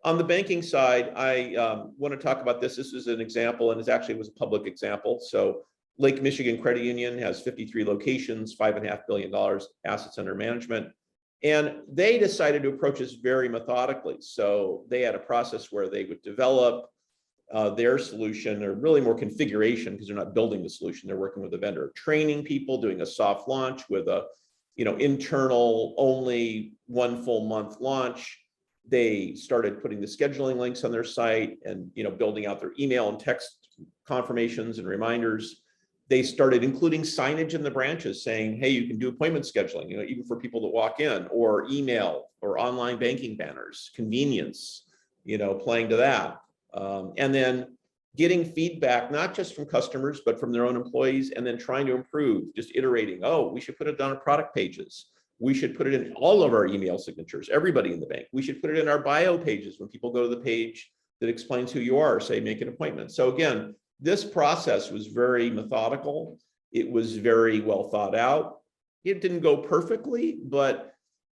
On the banking side, I want to talk about this. This is an example, and it was a public example. So Lake Michigan Credit Union has 53 locations, $5.5 billion assets under management. And they decided to approach this very methodically. So they had a process where they would develop their solution, or really more configuration, because they're not building the solution, they're working with a vendor, training people, doing a soft launch with a internal only 1 full month launch. They started putting the scheduling links on their site and building out their email and text confirmations and reminders. They started including signage in the branches saying, hey, you can do appointment scheduling, even for people that walk in, or email or online banking banners, convenience, playing to that. And then getting feedback, not just from customers, but from their own employees, and then trying to improve, just iterating. Oh, we should put it on our product pages. We should put it in all of our email signatures, everybody in the bank. We should put it in our bio pages when people go to the page that explains who you are, say, make an appointment. So again, this process was very methodical. It was very well thought out. It didn't go perfectly, but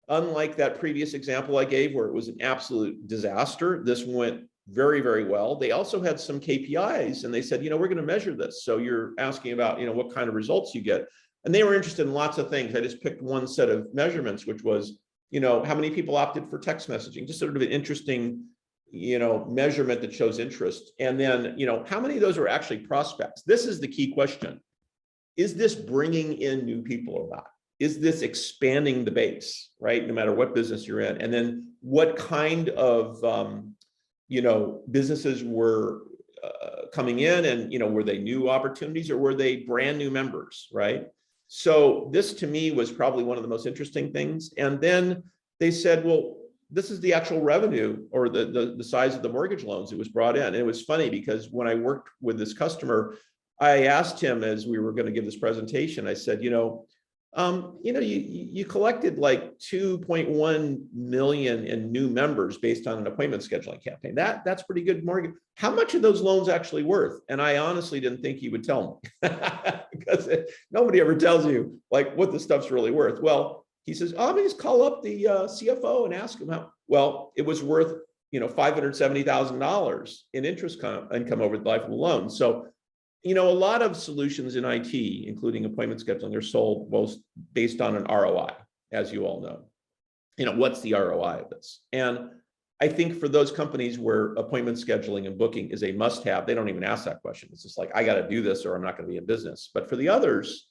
unlike that previous example I gave where it was an absolute disaster, this went very, very well. They also had some KPIs, and they said, we're going to measure this. So you're asking about, what kind of results you get. And they were interested in lots of things. I just picked one set of measurements, which was, how many people opted for text messaging, just sort of an interesting, measurement that shows interest. And then, how many of those are actually prospects? This is the key question. Is this bringing in new people or not? Is this expanding the base, right? No matter what business you're in. And then what kind of, businesses were coming in, and, were they new opportunities or were they brand new members, right? So this to me was probably one of the most interesting things. And then they said, well, this is the actual revenue or the size of the mortgage loans that was brought in. And it was funny because when I worked with this customer, I asked him as we were going to give this presentation, I said, you collected like 2.1 million in new members based on an appointment scheduling campaign. That's pretty good mortgage. How much are those loans actually worth? And I honestly didn't think he would tell me because nobody ever tells you like what the stuff's really worth. Well, he says, oh, let me just call up the CFO and ask him how. Well, it was worth, $570,000 in interest income over the life of the loan. So, a lot of solutions in IT, including appointment scheduling, are sold most based on an ROI, as you all know. What's the ROI of this? And I think for those companies where appointment scheduling and booking is a must-have, they don't even ask that question. It's just like, I got to do this or I'm not going to be in business. But for the others,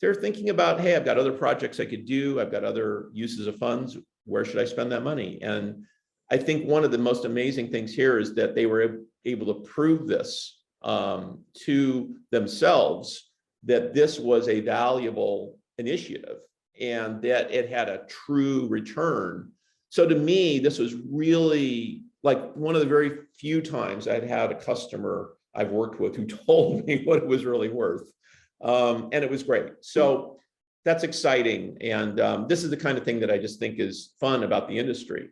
they're thinking about, hey, I've got other projects I could do. I've got other uses of funds. Where should I spend that money? And I think one of the most amazing things here is that they were able to prove this to themselves, that this was a valuable initiative and that it had a true return. So to me, this was really like one of the very few times I'd had a customer I've worked with who told me what it was really worth. And it was great. So that's exciting. And this is the kind of thing that I just think is fun about the industry.